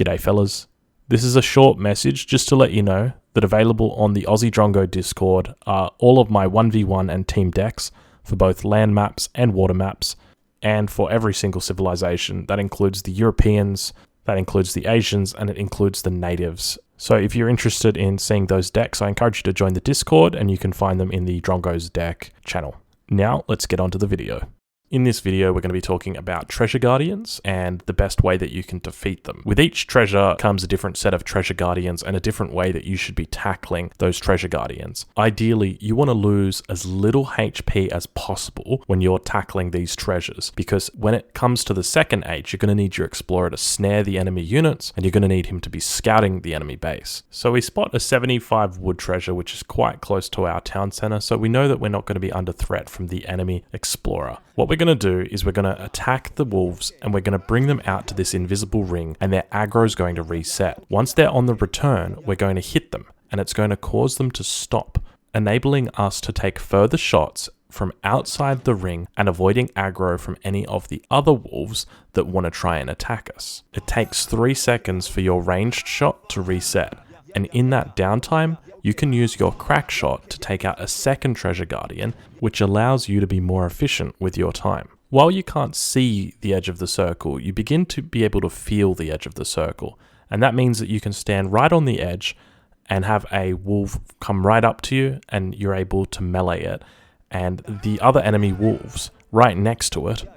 G'day fellas. This is a short message just to let you know that available on the Aussie Drongo Discord are all of my 1v1 and team decks for both land maps and water maps, and for every single civilization. That includes the Europeans, that includes the Asians, and it includes the natives. So if you're interested in seeing those decks, I encourage you to join the Discord, and you can find them in the Drongo's Deck channel. Now, let's get on to the video. In this video, we're going to be talking about treasure guardians and the best way that you can defeat them. With each treasure comes a different set of treasure guardians and a different way that you should be tackling those treasure guardians. Ideally, you want to lose as little HP as possible when you're tackling these treasures, because when it comes to the second age, you're going to need your explorer to snare the enemy units, and you're going to need him to be scouting the enemy base. So we spot a 75 wood treasure, which is quite close to our town center, so we know that we're not going to be under threat from the enemy explorer. What we're going to do is we're going to attack the wolves, and we're going to bring them out to this invisible ring, and their aggro is going to reset. Once they're on the return, we're going to hit them, and it's going to cause them to stop, enabling us to take further shots from outside the ring and avoiding aggro from any of the other wolves that want to try and attack us. It takes 3 seconds for your ranged shot to reset, and in that downtime, you can use your crack shot to take out a second treasure guardian, which allows you to be more efficient with your time. While you can't see the edge of the circle, you begin to be able to feel the edge of the circle, and that means that you can stand right on the edge and have a wolf come right up to you, and you're able to melee it, and the other enemy wolves right next to it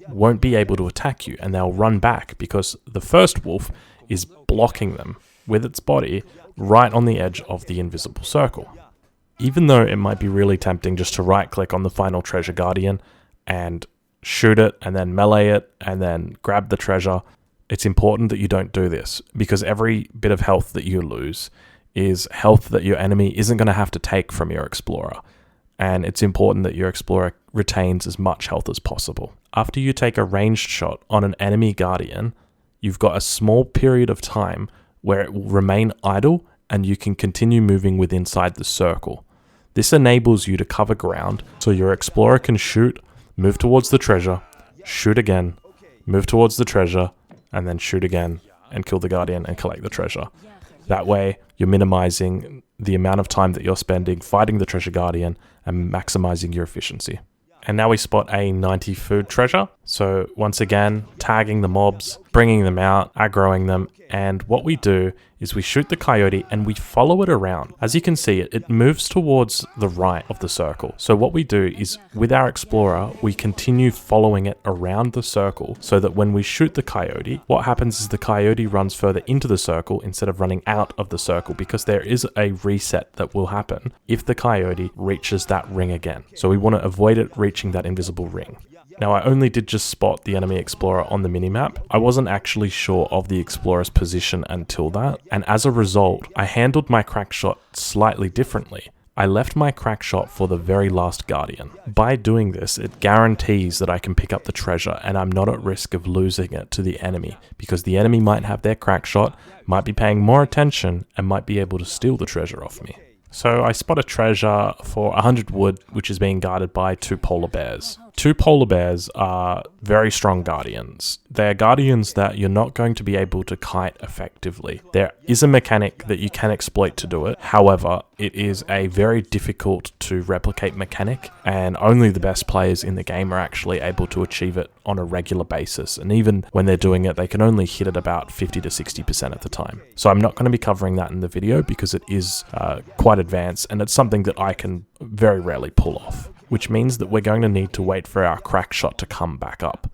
won't be able to attack you, and they'll run back because the first wolf is blocking them with its body right on the edge of the invisible circle. Even though it might be really tempting just to right click on the final treasure guardian and shoot it and then melee it and then grab the treasure, it's important that you don't do this, because every bit of health that you lose is health that your enemy isn't going to have to take from your explorer, and it's important that your explorer retains as much health as possible. After you take a ranged shot on an enemy guardian, you've got a small period of time where it will remain idle and you can continue moving with inside the circle. This enables you to cover ground so your explorer can shoot, move towards the treasure, shoot again, move towards the treasure, and then shoot again and kill the guardian and collect the treasure. That way, you're minimizing the amount of time that you're spending fighting the treasure guardian and maximizing your efficiency. And now we spot a 90 food treasure. So once again, tagging the mobs, bringing them out, aggroing them, and what we do is we shoot the coyote and we follow it around. As you can see, it moves towards the right of the circle. So what we do is with our explorer, we continue following it around the circle so that when we shoot the coyote, what happens is the coyote runs further into the circle instead of running out of the circle, because there is a reset that will happen if the coyote reaches that ring again. So we want to avoid it reaching that invisible ring. Now, I only did just spot the enemy explorer on the minimap. I wasn't actually sure of the explorer's position until that, and as a result, I handled my crack shot slightly differently. I left my crack shot for the very last guardian. By doing this, it guarantees that I can pick up the treasure and I'm not at risk of losing it to the enemy, because the enemy might have their crack shot, might be paying more attention, and might be able to steal the treasure off me. So I spot a treasure for 100 wood, which is being guarded by 2 polar bears. 2 polar bears are very strong guardians. They're guardians that you're not going to be able to kite effectively. There is a mechanic that you can exploit to do it. However, it is a very difficult to replicate mechanic, and only the best players in the game are actually able to achieve it on a regular basis. And even when they're doing it, they can only hit it about 50 to 60% of the time. So I'm not going to be covering that in the video because it is quite advanced, and it's something that I can very rarely pull off, which means that we're going to need to wait for our crack shot to come back up.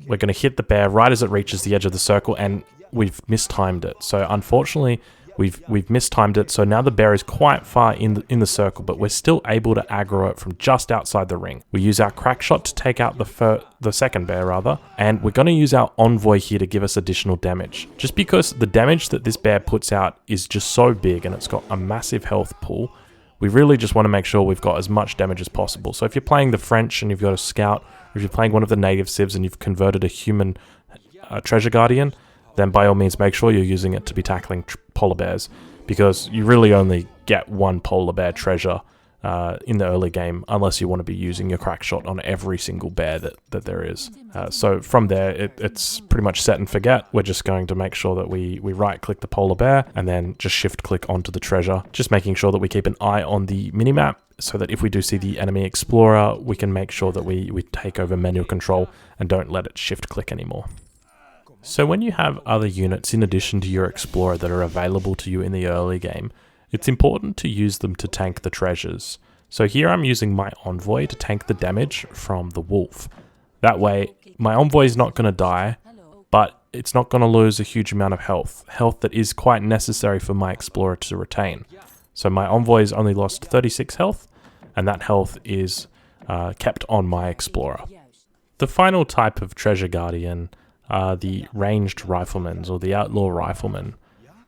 We're going to hit the bear right as it reaches the edge of the circle, and we've mistimed it. So unfortunately, we've mistimed it. So now the bear is quite far in the circle, but we're still able to aggro it from just outside the ring. We use our crack shot to take out the second bear rather, and we're going to use our envoy here to give us additional damage. Just because the damage that this bear puts out is just so big and it's got a massive health pool, we really just want to make sure we've got as much damage as possible. So if you're playing the French and you've got a scout, or if you're playing one of the native civs and you've converted a human treasure guardian, then by all means make sure you're using it to be tackling polar bears, because you really only get 1 polar bear treasure in the early game, unless you want to be using your crack shot on every single bear that there is. So from there, it's pretty much set and forget. We're just going to make sure that we right click the polar bear and then just shift click onto the treasure, just making sure that we keep an eye on the minimap so that if we do see the enemy explorer, we can make sure that we take over manual control and don't let it shift click anymore. So when you have other units in addition to your explorer that are available to you in the early game, it's important to use them to tank the treasures. So here I'm using my envoy to tank the damage from the wolf. That way, my envoy is not going to die, but it's not going to lose a huge amount of health that is quite necessary for my explorer to retain. So my envoy has only lost 36 health, and that health is kept on my explorer. The final type of treasure guardian are the ranged riflemen or the outlaw riflemen.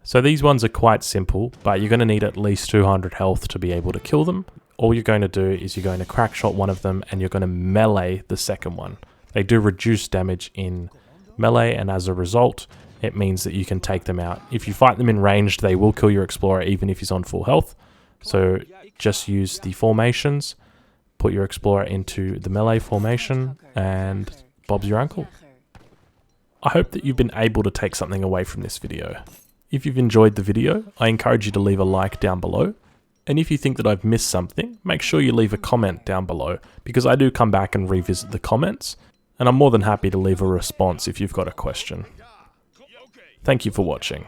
So these ones are quite simple, but you're going to need at least 200 health to be able to kill them. All you're going to do is you're going to crack shot one of them and you're going to melee the second one. They do reduce damage in melee, and as a result, it means that you can take them out. If you fight them in ranged, they will kill your explorer even if he's on full health. So just use the formations, put your explorer into the melee formation, and Bob's your uncle. I hope that you've been able to take something away from this video. If you've enjoyed the video, I encourage you to leave a like down below. And if you think that I've missed something, make sure you leave a comment down below, because I do come back and revisit the comments, and I'm more than happy to leave a response if you've got a question. Thank you for watching.